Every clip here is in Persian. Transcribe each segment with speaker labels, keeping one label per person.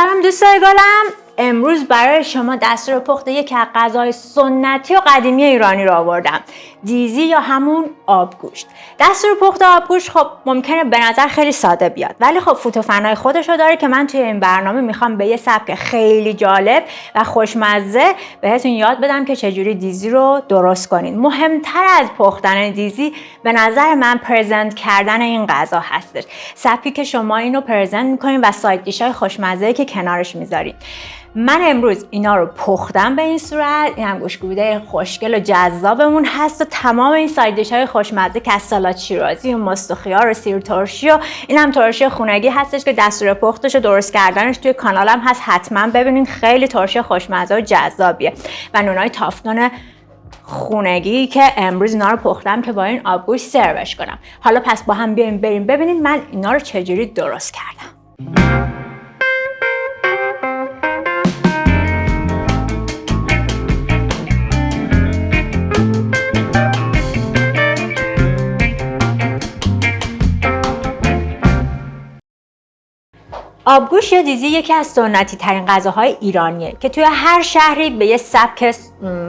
Speaker 1: سلام دوستای گلم، امروز برای شما دستور پخت یک از غذاهای سنتی و قدیمی ایرانی رو آوردم. دیزی یا همون آبگوشت. دستور پخت آبگوشت خب ممکنه به نظر خیلی ساده بیاد، ولی خب فوت و فنای خودشو داره که من توی این برنامه میخوام به یه سبک خیلی جالب و خوشمزه بهتون یاد بدم که چجوری دیزی رو درست کنید. مهمتر از پختن دیزی به نظر من پرزنت کردن این غذا هستش. سبکی که شما اینو پرزنت میکنین و ساید دیشای خوشمزه که کنارش میذارید. من امروز اینا رو پختم به این صورت. این هم گوشت‌گوبیده خوشگل و جذابمون هست و تمام این ساید دیش‌های خوشمزه که از سالاد شیرازی و ماست و خیار و سیر ترشی و این هم ترشی خونگی هستش که دستور پختش و درست کردنش توی کانالم هست، حتما ببینید. خیلی ترشی خوشمزه و جذابیه و نونای تافتون خونگی که امروز اینا رو پختم که با این آبگوشت سروش کنم. حالا پس با هم بیایم بریم ببینید من اینا رو چجوری درست کردم. آبگوشت یا دیزی یکی از سنتی ترین غذاهای ایرانیه که توی هر شهری به یه سبک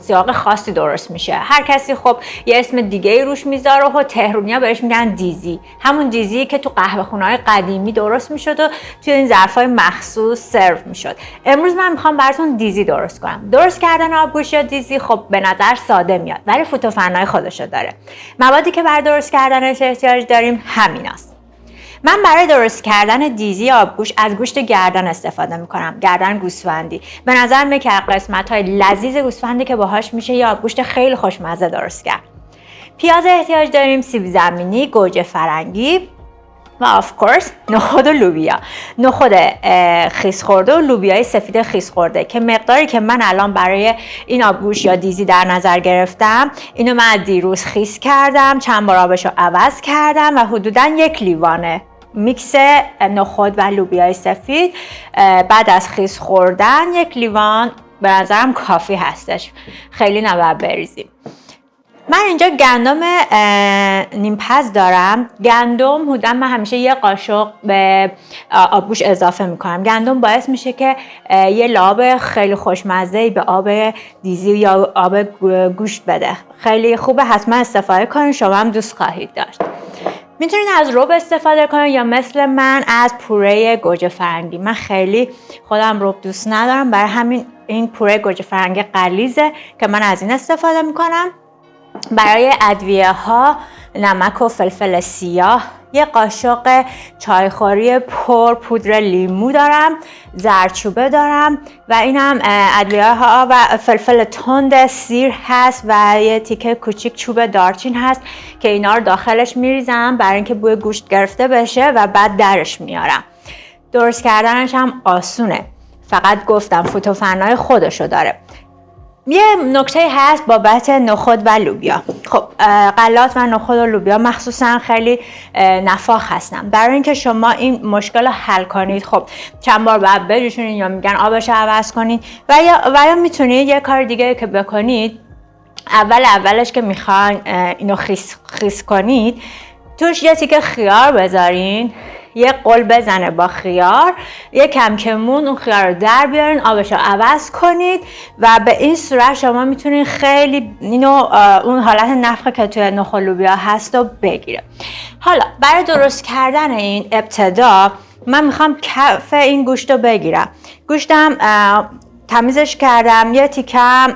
Speaker 1: سیاق خاصی درست میشه. هر کسی خب یه اسم دیگه ای روش میذاره و تهرونیا بهش میگن دیزی. همون دیزی که تو قهوه‌خونه‌های قدیمی درست میشد و توی این ظرفای مخصوص سرو میشد. امروز من میخوام براتون دیزی درست کنم. درست کردن آبگوشت یا دیزی خب به نظر ساده میاد، ولی فوت و فنای خودشو داره. موادی که برای درست کردنش احتیاج داریم همیناست. من برای درست کردن دیزی آبگوشت از گوشت گردن استفاده میکنم. گردن گوسفندی. به نظر میاد که قسمت‌های لذیذ گوسفندی که باهاش میشه یا آبگوشت خیلی خوشمزه درست کرد. پیاز احتیاج داریم، سیب زمینی، گوجه فرنگی و آف کورس نخود و لوبیا. نخود خیس خورده و لوبیای سفید خیس خورده که مقداری که من الان برای این آبگوشت یا دیزی در نظر گرفتم، اینو من دیروز خیس کردم، چند بار آبشو عوض کردم و حدوداً 1 لیوان میکس نخود و لوبیای سفید بعد از خیس خوردن 1 لیوان به نظرم کافی هستش. خیلی نباید بریزیم. من اینجا گندم نیمپز دارم. گندم حدودا من همیشه 1 قاشق به آبگوشت اضافه میکنم. گندم باعث میشه که یه لعاب خیلی خوشمزه‌ای به آب دیزی یا آب گوشت بده. خیلی خوبه، حتما استفاده کنید، شما هم دوست خواهید داشت. میتونید از رب استفاده کنید یا مثل من از پوره گوجه فرنگی. من خیلی خودم رب دوست ندارم، برای همین این پوره گوجه فرنگی غلیظه که من از این استفاده میکنم. برای ادویه ها نمک و فلفل سیاه، 1 قاشق چایخوری پر پودر لیمو دارم، زردچوبه دارم و اینم ادویه ها و فلفل تند سیر هست و یه تیکه کوچیک چوب دارچین هست که اینا رو داخلش میریزم برای اینکه بوی گوشت گرفته بشه و بعد درش میارم. درست کردنش هم آسونه، فقط گفتم فوت و فنای خودشو داره. یه نکته هست بابت نخود و لوبیا. خب غلات و نخود و لوبیا مخصوصا خیلی نفاخ هستن. برای اینکه شما این مشکل رو حل کنید خب چند بار باید بجوشونید یا میگن آبش عوض کنید و یا میتونید یه کار دیگه که بکنید. اولش که میخواین اینو خیس کنید توش یه تیکه خیار بذارین، یه قل بزنه با خیار، یه کم کمون اون خیار رو در بیارین، آبش رو عوض کنید و به این صورت شما میتونید خیلی اینو اون حالت نفخه که توی نخود لوبیا هست رو بگیره. حالا برای درست کردن این ابتدا من میخوام کف این گوشت رو بگیرم. گوشتم تمیزش کردم، یه تیکم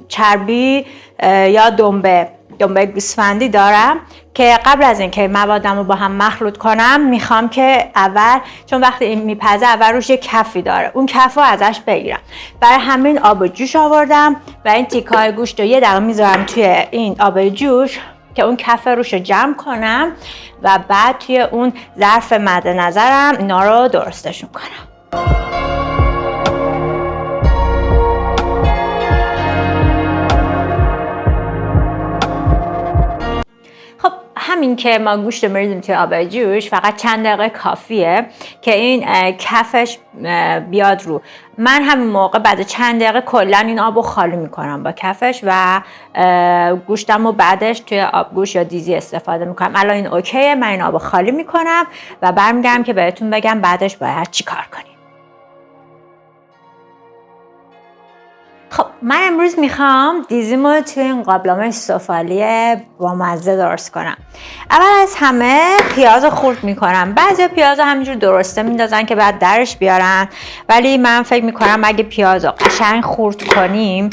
Speaker 1: چربی یا دنبه گوسفندی دارم که قبل از اینکه موادم رو با هم مخلوط کنم میخوام که اول، چون وقتی این میپزه اول روش یه کفی داره، اون کف رو ازش بگیرم. برای همین آب جوش آوردم و این تیکه‌های گوشت رو 1 دقیقه میذارم توی این آب جوش که اون کف روش رو جمع کنم و بعد توی اون ظرف مد نظرم اینا رو درستشون کنم. همین که ما گوشت رو میریزیم توی آب جوش فقط چند دقیقه کافیه که این کفش بیاد رو. من همین موقع بعد چند دقیقه کلا این آب رو خالی میکنم با کفش و گوشتم رو بعدش توی آبگوشت یا دیزی استفاده میکنم. الان این اوکیه، من این آب رو خالی میکنم و برمیگردم که بهتون بگم بعدش باید چی کار کنیم. من امروز میخوام دیزیمو توی این قابلمه سفالی با مزه درست کنم. اول از همه پیاز رو خورد میکنم. بعضی پیاز رو همینجور درسته میندازن که بعد درش بیارن، ولی من فکر میکنم اگه پیاز رو قشنگ خورد کنیم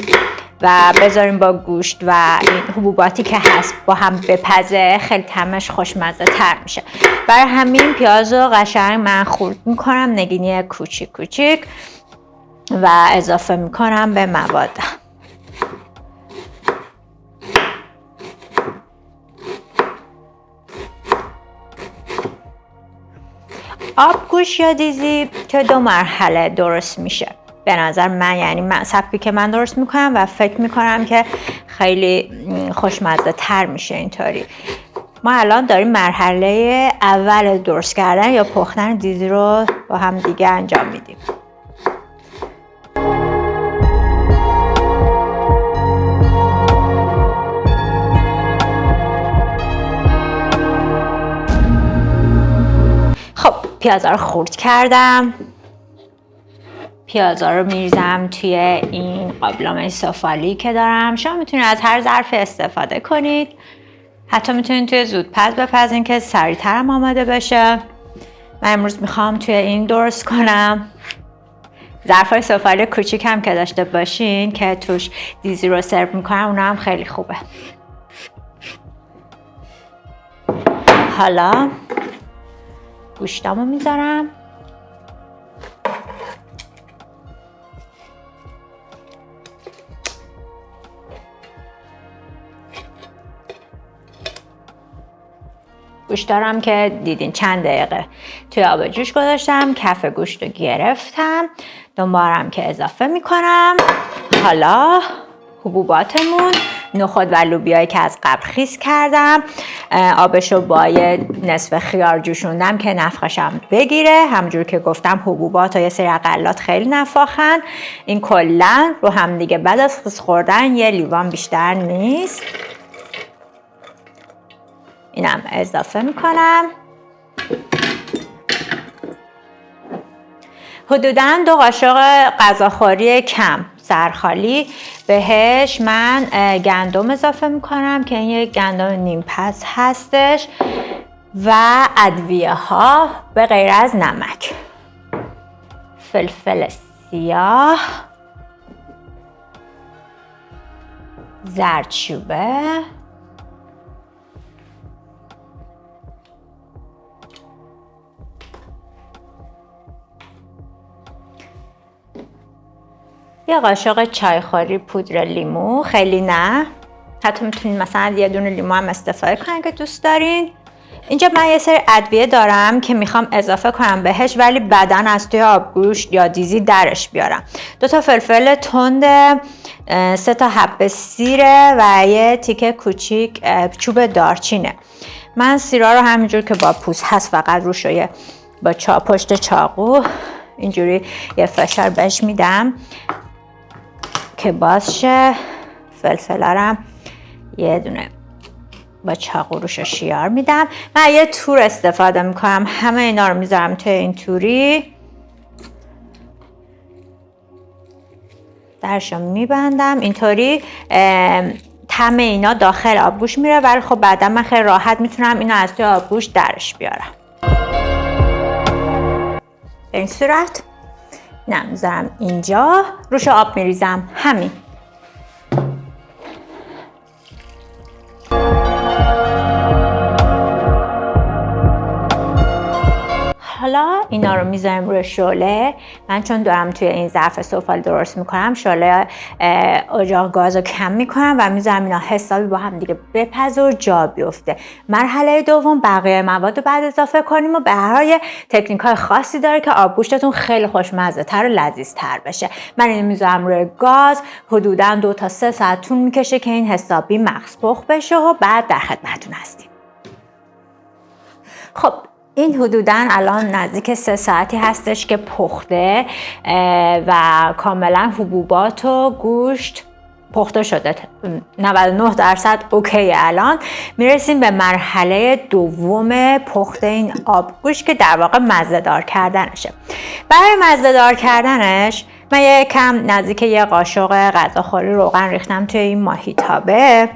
Speaker 1: و بذاریم با گوشت و این حبوباتی که هست با هم بپزه، خیلی طعمش خوشمزه تر میشه. برای همین پیاز رو قشنگ من خورد میکنم، نگینی کوچیک کوچیک، و اضافه میکنم به مواد. آبگوشت یا دیزی که 2 مرحله درست میشه به نظر من، یعنی من سبکی که من درست میکنم و فکر میکنم که خیلی خوشمزه تر میشه اینطوری. ما الان داریم مرحله اول درست کردن یا پختن دیزی رو با هم دیگه انجام میدیم. خب پیازا رو خورد کردم. پیازا رو میریزم توی این قابلمه سفالی که دارم. شما میتونید از هر ظرفی استفاده کنید، حتی میتونید توی زودپز بپزین که سریعتر هم آماده بشه. من امروز میخوام توی این درست کنم. ظرفای سفالی کوچیک هم که داشته باشین که توش دیزی رو سرو میکنم، اونا هم خیلی خوبه. حالا گوشتامو میذارم. گوشت دارم که دیدین چند دقیقه توی آب جوش گذاشتم. کف گوشت رو گرفتم، دوبارم که اضافه میکنم. حالا حبوباتمون، نخود و لوبیایی که از قبل خیس کردم، آبشو با یه نصف خیار جوشوندم که نفخشم بگیره. همونجور که گفتم حبوبات و یه سری غلات خیلی نفاخن. این کلا رو هم دیگه بعد از خیس خوردن یه لیوان بیشتر نیست. اینم اضافه میکنم. حدوداً 2 قاشق غذاخوری کم سرخالی بهش من گندم اضافه میکنم که این یک گندم نیم پز هستش و ادویه ها به غیر از نمک، فلفل سیاه، زردچوبه، یه قاشق چایخوری پودر لیمو، خیلی نه، حتی میتونید مثلا یه دونه لیمو هم استفاده کنین که دوست دارین. اینجا من یه سری ادویه دارم که میخوام اضافه کنم بهش، ولی بعداً از توی آبگوشت یا دیزی درش بیارم. 2 تا فلفل تند، 3 تا حب سیره و یه تیکه کوچیک چوب دارچینه. من سیرا رو همینجور که با پوست هست فقط روش رو با پشت چاقو اینجوری یه فشار بهش میدم که باز شه. فلفلارم یه دونه با چاقو روش شیار میدم. من یه تور استفاده میکنم، همه اینا رو میذارم توی این توری، درشو میبندم. اینطوری طعم اینا داخل آبگوشت میره، ولی خب بعدا من خیلی راحت میتونم اینو از توی آبگوشت درش بیارم. به این صورت میذارم اینجا، روش آب میریزم، همین. حالا اینا رو میذاریم روی شعله. من چون دارم توی این ظرف سفال درست میکنم، شعله اجاق گاز رو کم میکنم و میذارم اینا حسابی با هم دیگه بپزه و جا بیفته. مرحله دوم بقیه مواد رو بعد اضافه کنیم و به هر حال تکنیک های خاصی داره که آبگوشتتون خیلی خوشمزه تر و لذیذ تر بشه. من اینو میذارم روی گاز، حدوداً 2 تا 3 ساعت طول میکشه که این حسابی مغز پخت بشه و بعد در خدمتتون هستیم. خب این حدوداً الان نزدیک 3 ساعتی هستش که پخته و کاملا حبوبات و گوشت پخته شده. 99% اوکی. الان میرسیم به مرحله دوم پخت این آبگوشت که در واقع مزه دار کردنشه. برای مزه دار کردنش من یه کم نزدیک یه قاشق غذاخوری روغن ریختم توی این ماهیتابه.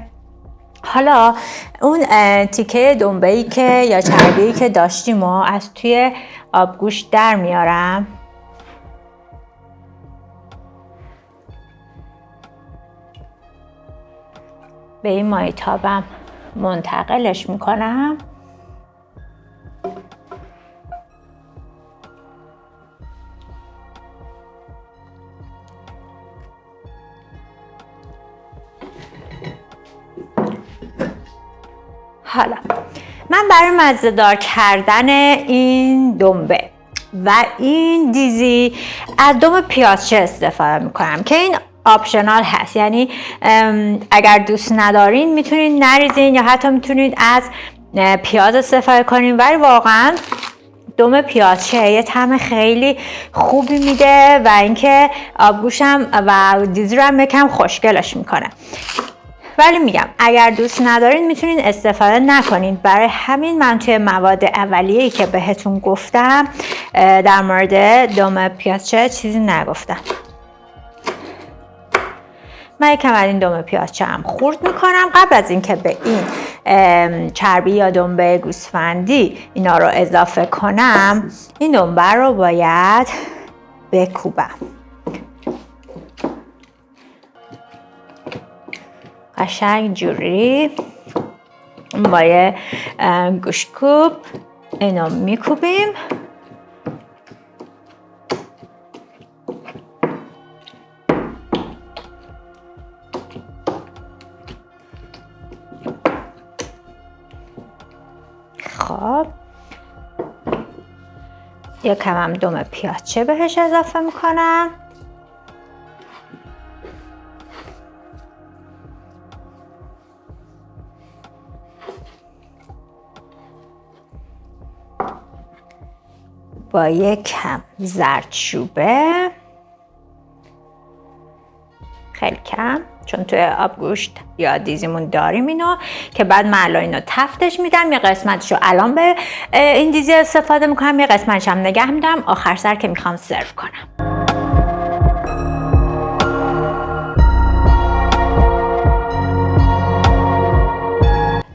Speaker 1: حالا اون تیکه دنبه‌ای که یا چربی‌ای که داشتیم و از توی آبگوشت در میارم. به این ماهیتابم منتقلش میکنم. حالا من برای مزه‌دار کردن این دنبه و این دیزی از دم پیازچه استفاده میکنم که این آپشنال هست، یعنی اگر دوست ندارین میتونید نریزین یا حتی میتونید از پیاز استفاده کنین، ولی واقعا دم پیازچه یه طعم خیلی خوبی میده و اینکه آبگوشم و دیزی رو هم یکم خوشگلش میکنه. ولی میگم اگر دوست ندارین میتونین استفاده نکنین. برای همین من توی مواد اولیه‌ای که بهتون گفتم در مورد دم پیازچه چیزی نگفتم. من یکم از این دم پیازچه هم خورد میکنم. قبل از اینکه به این چربی یا دنبه گوسفندی اینا رو اضافه کنم، این دنبه رو باید بکوبم. قشنگ جوری با یه گوشتکوب اینو میکوبیم. خب یکم هم دم پیازچه بهش اضافه میکنم. با یک کم زردچوبه، خیلی کم چون توی آبگوشت یا دیزیمون داریم اینو، که بعد من الان اینو تفتش میدم. یه قسمتشو الان به این دیزی استفاده میکنم، یه قسمتش هم نگه میدم آخر سر که میخوام سرو کنم.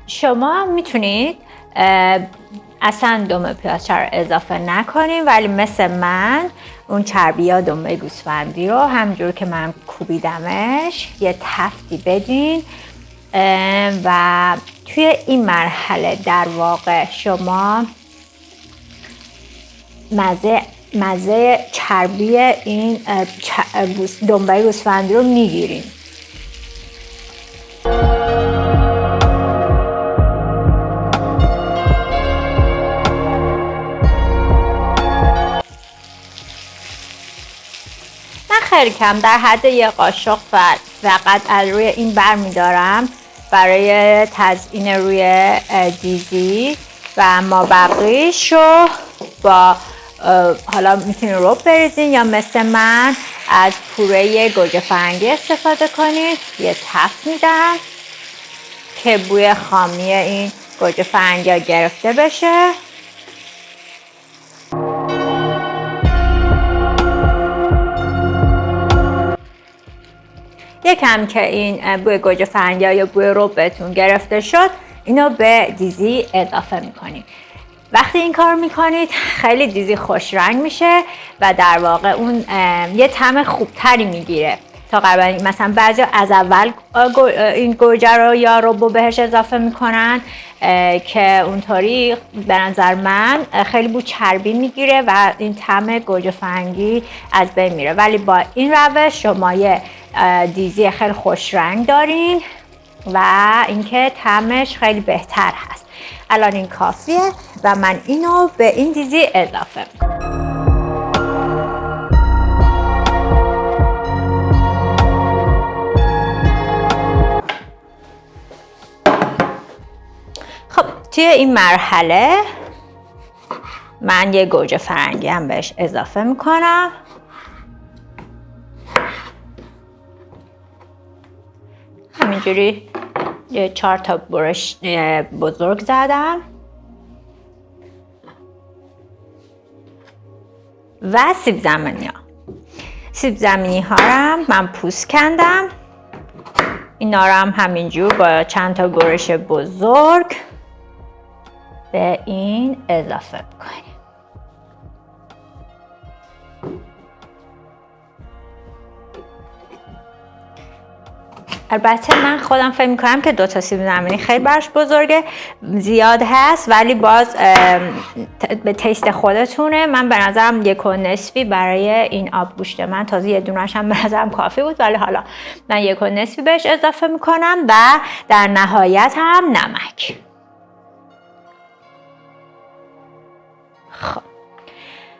Speaker 1: شما میتونید اصلا دم پیازچه رو اضافه نکنیم، ولی مثل من اون چربی یا دنبه گوسفندی رو همجور که من کوبیدمش یه تفتی بدین و توی این مرحله در واقع شما مزه چربی این دنبه گوسفندی رو میگیرین. خیلی کم در حد یه قاشق فقط از روی این بر میدارم برای تزیین روی دیزی و ما بقیش رو با حالا میتونید رب بریزین یا مثل من از پوره گوجه فرنگی استفاده کنید. یه تفت میدم که بوی خامی این گوجه فرنگی گرفته بشه. یکم که این بوی گوجه فرنگی یا بوی ربتون گرفته شد، اینو به دیزی اضافه میکنید. وقتی این کار میکنید خیلی دیزی خوش رنگ میشه و در واقع اون یه طعم خوبتری میگیره تا قبل. مثلا بعضی از اول این گوجه رو یا ربو بهش اضافه میکنن که اونطوری به نظر من خیلی بو چربی میگیره و این طعم گوجه فرنگی از بین میره، ولی با این روش شما یه دیزی خیلی خوش رنگ دارین و اینکه طعمش خیلی بهتر هست. الان این کافیه و من اینو به این دیزی اضافه میکنم. خب توی این مرحله من یه گوجه فرنگی هم بهش اضافه میکنم. همینجوری یه 4 تا برش بزرگ زدم و سیب زمینی ها. سیب زمینی ها رو من پوست کندم، اینا رو هم همینجور با چند تا گرش بزرگ به این اضافه کنیم. البته من خودم فکر میکنم که 2 تا سیب زمینی خیلی براش بزرگه، زیاد هست، ولی باز به تیست خودتونه. من به نظرم 1.5 برای این آب گوشت من، تازه یه دونش هم به نظرم کافی بود، ولی حالا من 1.5 بهش اضافه میکنم و در نهایت هم نمک. خب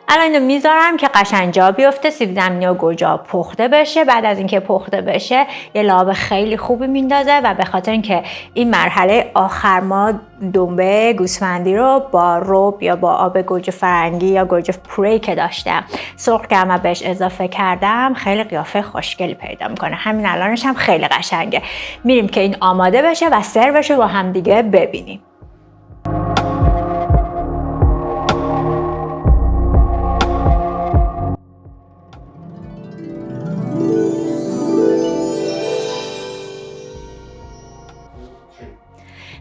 Speaker 1: الان اینو میذارم که قشنگ جا بیفته، سیب زمینی و گوجه پخته بشه. بعد از اینکه پخته بشه یه لعاب خیلی خوبی میندازه و به خاطر اینکه این مرحله آخر ما دنبه گوسفندی رو با رب یا با آب گوجه فرنگی یا گوجه پوری که داشتم سرخ کردم و بهش اضافه کردم، خیلی قیافه خوشگلی پیدا میکنه. همین الانش هم خیلی قشنگه. میریم که این آماده بشه و سروش رو با هم دیگه ببینیم.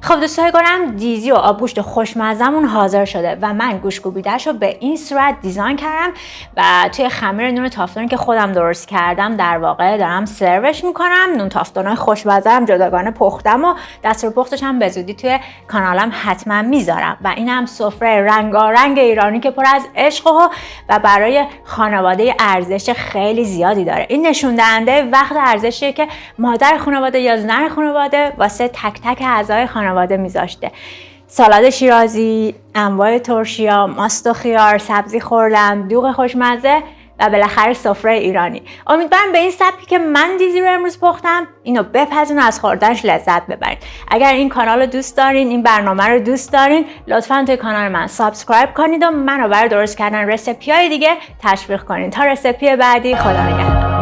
Speaker 1: خب دوستای گلم، دیزی و آبگوشت خوشمزمون حاضر شده و من گوشت‌کوبیده‌شو به این صورت دیزاین کردم و توی خمیر نون تافتونی که خودم درست کردم در واقع دارم سروش میکنم. نون تافتونای خوشمزه‌ام جداگانه پختم و دستورپختش هم به زودی توی کانالم حتما میذارم و اینم سفره رنگارنگ ایرانی که پر از عشق و برای خانواده ارزش خیلی زیادی داره. این نشون دهنده وقت ارزشیه که مادر خانواده یا زن خانواده واسه تک تک اعضای خانواده میذاشته. سالاد شیرازی، انواع ترشیا، ماست و خیار، سبزی خوردن، دوغ خوشمزه و بالاخره سفره ایرانی. امیدوارم به این سبکی که من دیزی رو امروز پختم اینو بپزین و از خوردنش لذت ببرید. اگر این کانال رو دوست دارین، این برنامه رو دوست دارین، لطفاً توی کانال من سابسکرایب کنید و منو برای درست کردن رسیپی‌های دیگه تشویق کنید. تا رسیپی بعدی، خدا نگهدار.